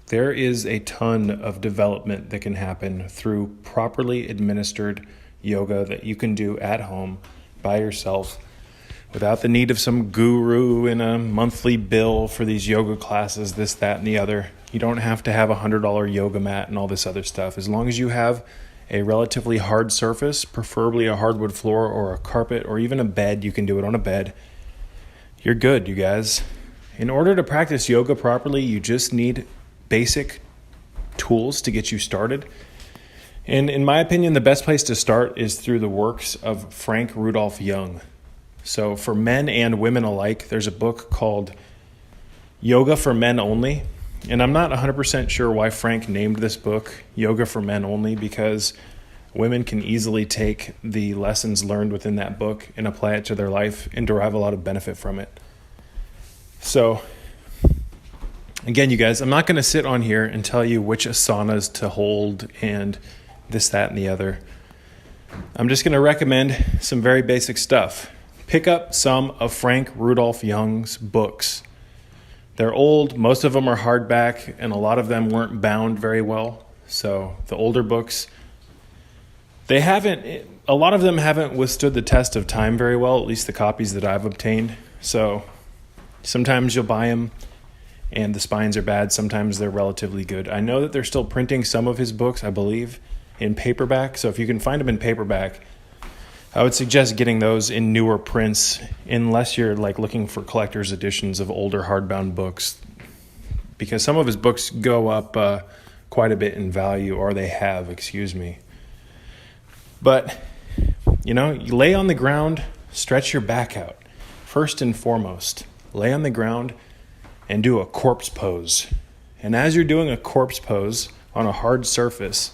There is a ton of development that can happen through properly administered yoga that you can do at home by yourself without the need of some guru and a monthly bill for these yoga classes, this, that, and the other. You don't have to have a $100 yoga mat and all this other stuff. As long as you have a relatively hard surface, preferably a hardwood floor or a carpet or even a bed, you can do it on a bed. You're good, you guys. In order to practice yoga properly, you just need basic tools to get you started. And in my opinion, the best place to start is through the works of Frank Rudolph Jung. So for men and women alike, there's a book called Yoga for Men Only. And I'm not 100% sure why Frank named this book Yoga for Men Only, because women can easily take the lessons learned within that book and apply it to their life and derive a lot of benefit from it. So again, you guys, I'm not going to sit on here and tell you which asanas to hold and this, that, and the other. I'm just going to recommend some very basic stuff. Pick up some of Frank Rudolph Jung's books. They're old. Most of them are hardback, and a lot of them weren't bound very well. So the older books, a lot of them haven't withstood the test of time very well, at least the copies that I've obtained. So sometimes you'll buy them and the spines are bad. Sometimes they're relatively good. I know that they're still printing some of his books, I believe, in paperback. So if you can find them in paperback, I would suggest getting those in newer prints, unless you're like looking for collector's editions of older hardbound books, because some of his books go up quite a bit in value, or they have, excuse me. But, you lay on the ground, stretch your back out. First and foremost, lay on the ground and do a corpse pose. And as you're doing a corpse pose on a hard surface,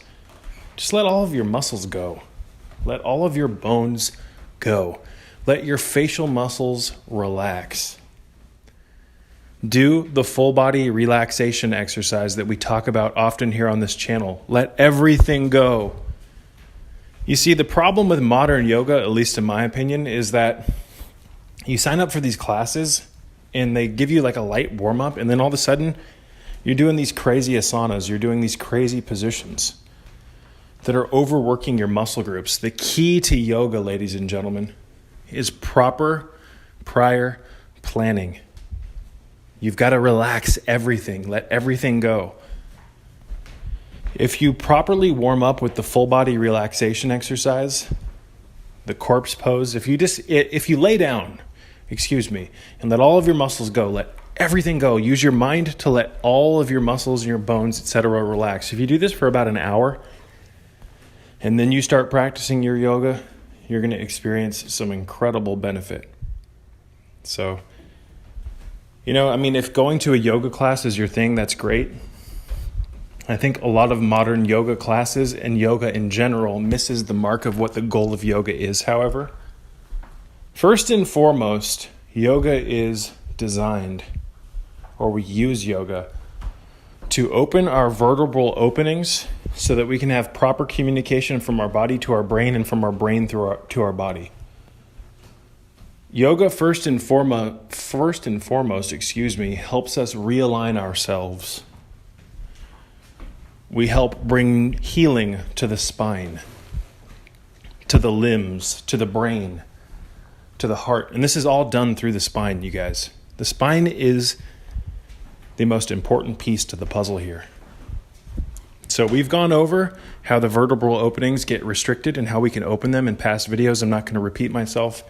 just let all of your muscles go. Let all of your bones go. Let your facial muscles relax. Do the full body relaxation exercise that we talk about often here on this channel. Let everything go. You see, the problem with modern yoga, at least in my opinion, is that you sign up for these classes and they give you like a light warm up, and then all of a sudden you're doing these crazy asanas, you're doing these crazy positions that are overworking your muscle groups. The key to yoga, ladies and gentlemen, is proper prior planning. You've got to relax everything. Let everything go. If you properly warm up with the full body relaxation exercise, the corpse pose, if you lay down, and let all of your muscles go, let everything go. Use your mind to let all of your muscles and your bones, etc., relax. If you do this for about an hour, and then you start practicing your yoga, you're going to experience some incredible benefit. So, if going to a yoga class is your thing, that's great. I think a lot of modern yoga classes and yoga in general misses the mark of what the goal of yoga is, however. First and foremost, yoga is designed, or we use yoga, to open our vertebral openings so that we can have proper communication from our body to our brain and from our brain to our body. Yoga, first and foremost, helps us realign ourselves. We help bring healing to the spine, to the limbs, to the brain, to the heart. And this is all done through the spine, you guys. The spine is the most important piece to the puzzle here. So we've gone over how the vertebral openings get restricted and how we can open them in past videos. I'm not going to repeat myself.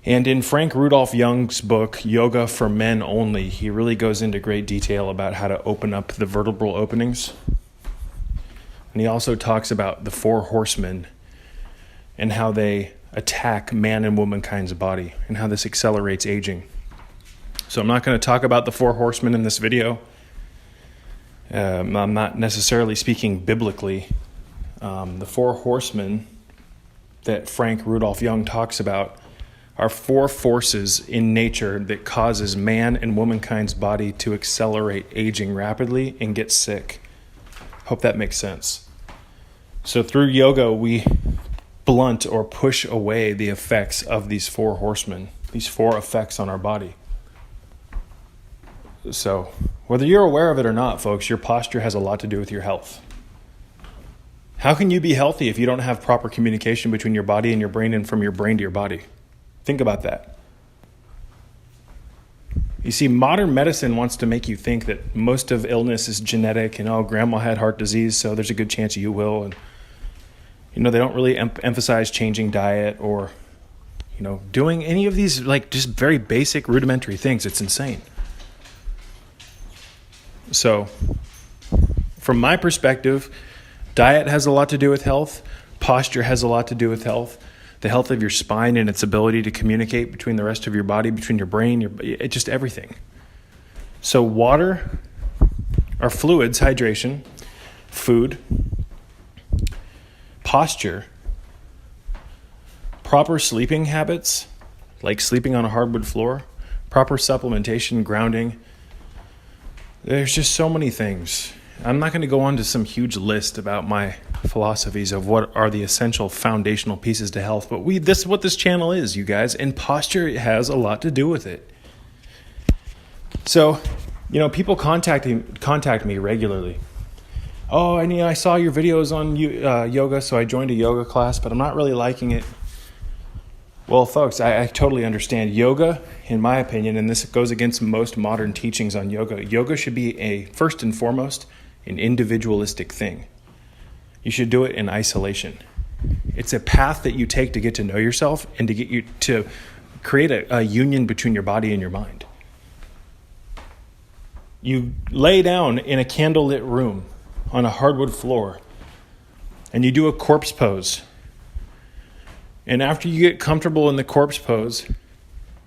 And in Frank Rudolph Jung's book, Yoga for Men Only, he really goes into great detail about how to open up the vertebral openings. And he also talks about the 4 horsemen and how they attack man and womankind's body and how this accelerates aging. So I'm not going to talk about the 4 horsemen in this video. I'm not necessarily speaking biblically. The 4 horsemen that Frank Rudolph Jung talks about are 4 forces in nature that causes man and womankind's body to accelerate aging rapidly and get sick. Hope that makes sense. So through yoga, we blunt or push away the effects of these 4 horsemen, these 4 effects on our body. So whether you're aware of it or not, folks, your posture has a lot to do with your health. How can you be healthy if you don't have proper communication between your body and your brain and from your brain to your body? Think about that. You see, modern medicine wants to make you think that most of illness is genetic and, oh, grandma had heart disease, so there's a good chance you will. And, they don't really emphasize changing diet or, doing any of these, just very basic rudimentary things. It's insane. So, from my perspective, diet has a lot to do with health. Posture has a lot to do with health. The health of your spine and its ability to communicate between the rest of your body, between your brain, just everything. So water, our fluids, hydration, food, posture, proper sleeping habits, like sleeping on a hardwood floor, proper supplementation, grounding. There's just so many things. I'm not going to go on to some huge list about my philosophies of what are the essential foundational pieces to health, but this is what this channel is, you guys, and posture has a lot to do with it. So, people contact me regularly. Oh, I saw your videos on yoga, so I joined a yoga class, but I'm not really liking it. Well, folks, I totally understand. Yoga, in my opinion, and this goes against most modern teachings on yoga should be first and foremost, an individualistic thing. You should do it in isolation. It's a path that you take to get to know yourself and to get you to create a union between your body and your mind. You lay down in a candlelit room on a hardwood floor and you do a corpse pose. And after you get comfortable in the corpse pose,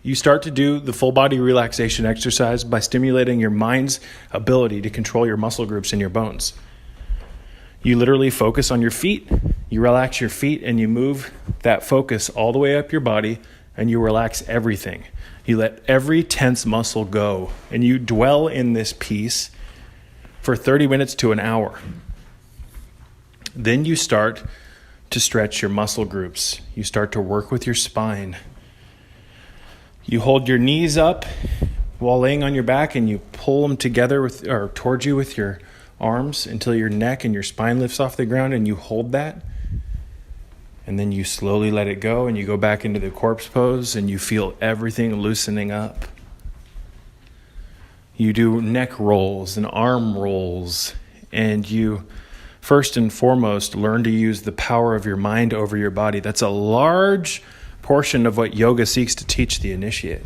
you start to do the full body relaxation exercise by stimulating your mind's ability to control your muscle groups and your bones. You literally focus on your feet, you relax your feet, and you move that focus all the way up your body, and you relax everything. You let every tense muscle go, and you dwell in this piece for 30 minutes to an hour. Then you start to stretch your muscle groups. You start to work with your spine. You hold your knees up while laying on your back and you pull them together towards you with your arms until your neck and your spine lifts off the ground, and you hold that. And then you slowly let it go and you go back into the corpse pose and you feel everything loosening up. You do neck rolls and arm rolls, and you first and foremost learn to use the power of your mind over your body. That's a large portion of what yoga seeks to teach the initiate.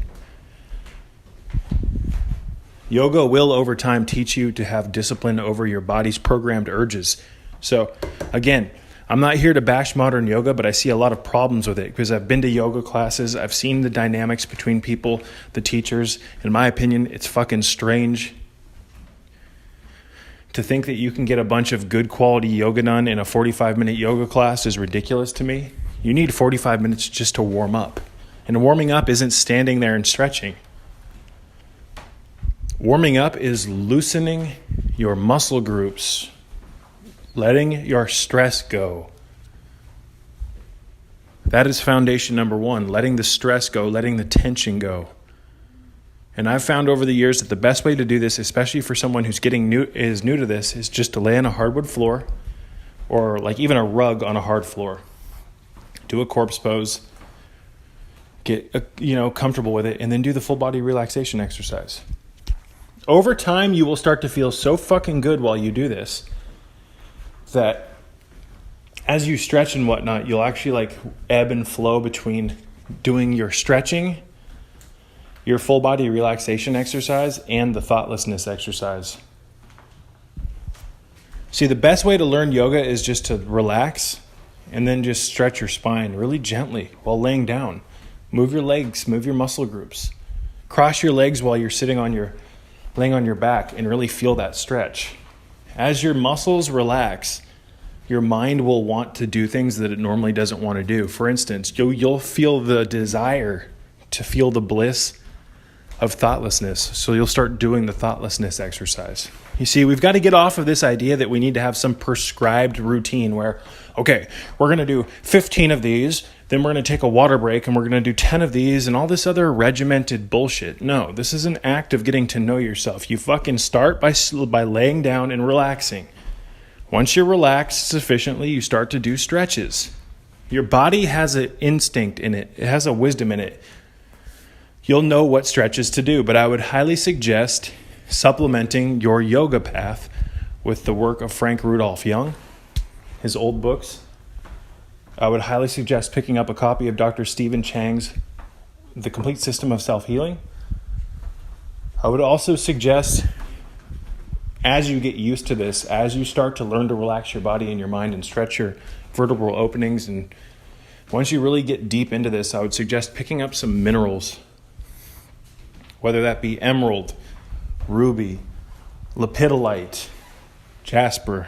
Yoga will over time teach you to have discipline over your body's programmed urges. So again, I'm not here to bash modern yoga, but I see a lot of problems with it because I've been to yoga classes. I've seen the dynamics between people, the teachers. In my opinion, it's fucking strange to think that you can get a bunch of good quality yoga done in a 45-minute yoga class is ridiculous to me. You need 45 minutes just to warm up. And warming up isn't standing there and stretching. Warming up is loosening your muscle groups, letting your stress go. That is foundation number one, letting the stress go, letting the tension go. And I've found over the years that the best way to do this, especially for someone who's new to this, is just to lay on a hardwood floor or like even a rug on a hard floor. Do a corpse pose, get comfortable with it, and then do the full body relaxation exercise. Over time, you will start to feel so fucking good while you do this that as you stretch and whatnot, you'll actually ebb and flow between doing your stretching, your full body relaxation exercise, and the thoughtlessness exercise. See, the best way to learn yoga is just to relax and then just stretch your spine really gently while laying down. Move your legs, move your muscle groups. Cross your legs while you're laying on your back and really feel that stretch. As your muscles relax, your mind will want to do things that it normally doesn't want to do. For instance, you'll feel the desire to feel the bliss of thoughtlessness. So you'll start doing the thoughtlessness exercise. You see, we've got to get off of this idea that we need to have some prescribed routine where, okay, we're going to do 15 of these then we're going to take a water break and we're going to do 10 of these and all this other regimented bullshit. No, this is an act of getting to know yourself. You fucking start by laying down and relaxing. Once you're relaxed sufficiently, you start to do stretches. Your body has an instinct in it. It has a wisdom in it. You'll know what stretches to do, but I would highly suggest supplementing your yoga path with the work of Frank Rudolph Young, his old books. I would highly suggest picking up a copy of Dr. Stephen Chang's The Complete System of Self-Healing. I would also suggest, as you get used to this, as you start to learn to relax your body and your mind and stretch your vertebral openings, and once you really get deep into this, I would suggest picking up some minerals, whether that be emerald, ruby, lepidolite, jasper,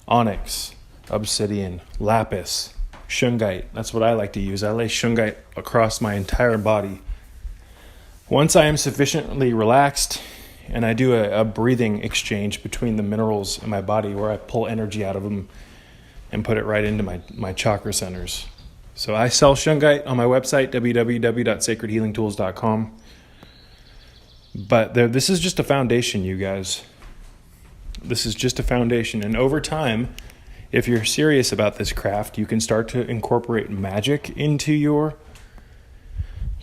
onyx, obsidian, lapis, shungite. That's what I like to use. I lay shungite across my entire body. Once I am sufficiently relaxed, and I do a breathing exchange between the minerals in my body where I pull energy out of them and put it right into my chakra centers. So I sell shungite on my website, www.sacredhealingtools.com. But this is just a foundation, you guys. This is just a foundation. And over time, if you're serious about this craft, you can start to incorporate magic into your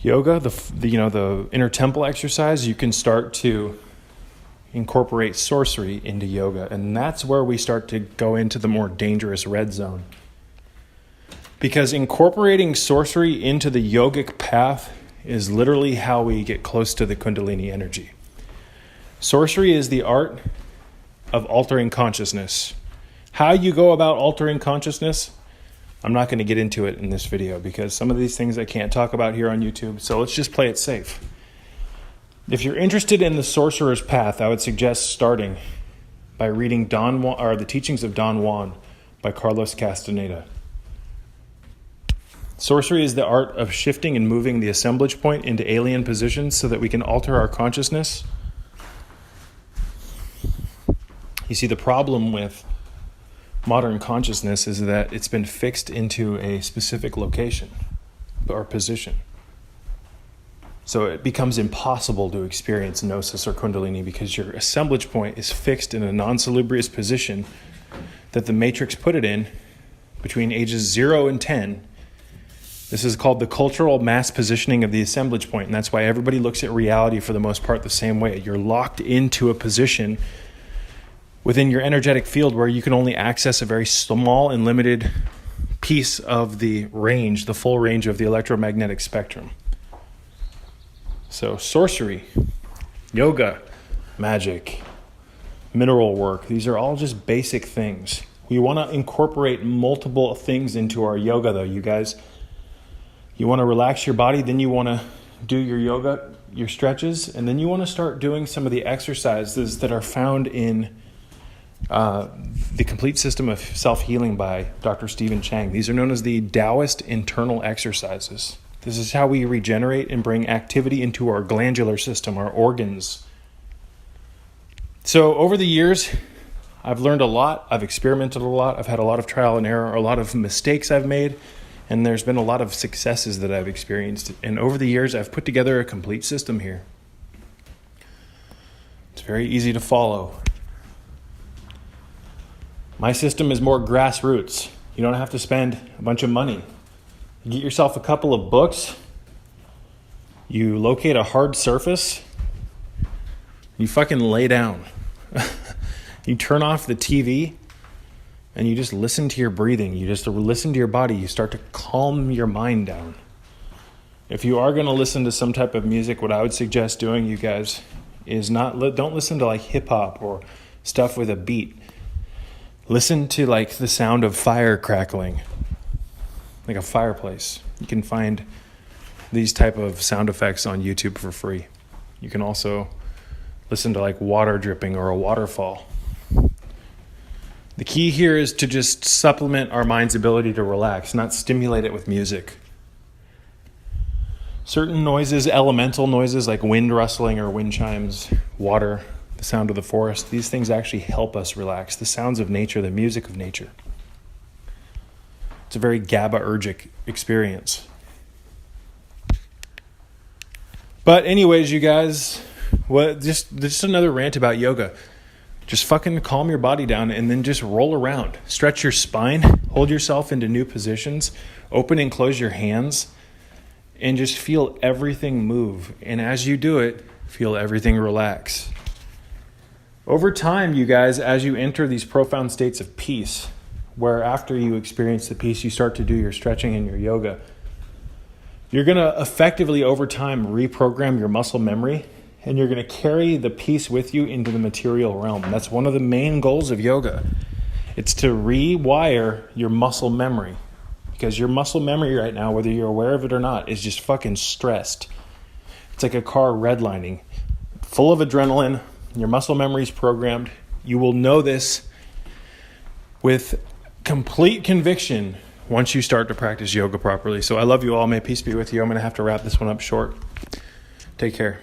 yoga, the inner temple exercise. You can start to incorporate sorcery into yoga, and that's where we start to go into the more dangerous red zone. Because incorporating sorcery into the yogic path is literally how we get close to the Kundalini energy. Sorcery is the art of altering consciousness. How you go about altering consciousness, I'm not going to get into it in this video because some of these things I can't talk about here on YouTube, so let's just play it safe. If you're interested in the sorcerer's path, I would suggest starting by reading The Teachings of Don Juan by Carlos Castaneda. Sorcery is the art of shifting and moving the assemblage point into alien positions so that we can alter our consciousness. You see, the problem with modern consciousness is that it's been fixed into a specific location or position. So it becomes impossible to experience Gnosis or Kundalini because your assemblage point is fixed in a non-salubrious position that the Matrix put it in between ages 0 and 10. This is called the cultural mass positioning of the assemblage point, and that's why everybody looks at reality for the most part the same way. You're locked into a position within your energetic field where you can only access a very small and limited piece of the range, the full range of the electromagnetic spectrum. So sorcery, yoga, magic, mineral work, these are all just basic things. We want to incorporate multiple things into our yoga though, you guys. You want to relax your body, then you want to do your yoga, your stretches, and then you want to start doing some of the exercises that are found in The Complete System of Self-Healing by Dr. Stephen Chang. These are known as the Taoist internal exercises. This is how we regenerate and bring activity into our glandular system, our organs. So over the years, I've learned a lot. I've experimented a lot. I've had a lot of trial and error, a lot of mistakes I've made, and there's been a lot of successes that I've experienced. And over the years, I've put together a complete system here. It's very easy to follow. My system is more grassroots. You don't have to spend a bunch of money. You get yourself a couple of books. You locate a hard surface. You fucking lay down. You turn off the TV and you just listen to your breathing. You just listen to your body. You start to calm your mind down. If you are going to listen to some type of music, what I would suggest doing, you guys, is don't listen to like hip hop or stuff with a beat. Listen to like the sound of fire crackling, like a fireplace. You can find these type of sound effects on YouTube for free. You can also listen to like water dripping or a waterfall. The key here is to just supplement our mind's ability to relax, not stimulate it with music. Certain noises, elemental noises like wind rustling or wind chimes, water, the sound of the forest, these things actually help us relax. The sounds of nature, the music of nature. It's a very GABAergic experience. But anyways, you guys, just another rant about yoga. Just fucking calm your body down and then just roll around. Stretch your spine, hold yourself into new positions, open and close your hands, and just feel everything move. And as you do it, feel everything relax. Over time, you guys, as you enter these profound states of peace, where after you experience the peace, you start to do your stretching and your yoga, you're going to effectively, over time, reprogram your muscle memory, and you're going to carry the peace with you into the material realm. That's one of the main goals of yoga. It's to rewire your muscle memory, because your muscle memory right now, whether you're aware of it or not, is just fucking stressed. It's like a car redlining, full of adrenaline. Your muscle memory is programmed. You will know this with complete conviction once you start to practice yoga properly. So I love you all. May peace be with you. I'm going to have to wrap this one up short. Take care.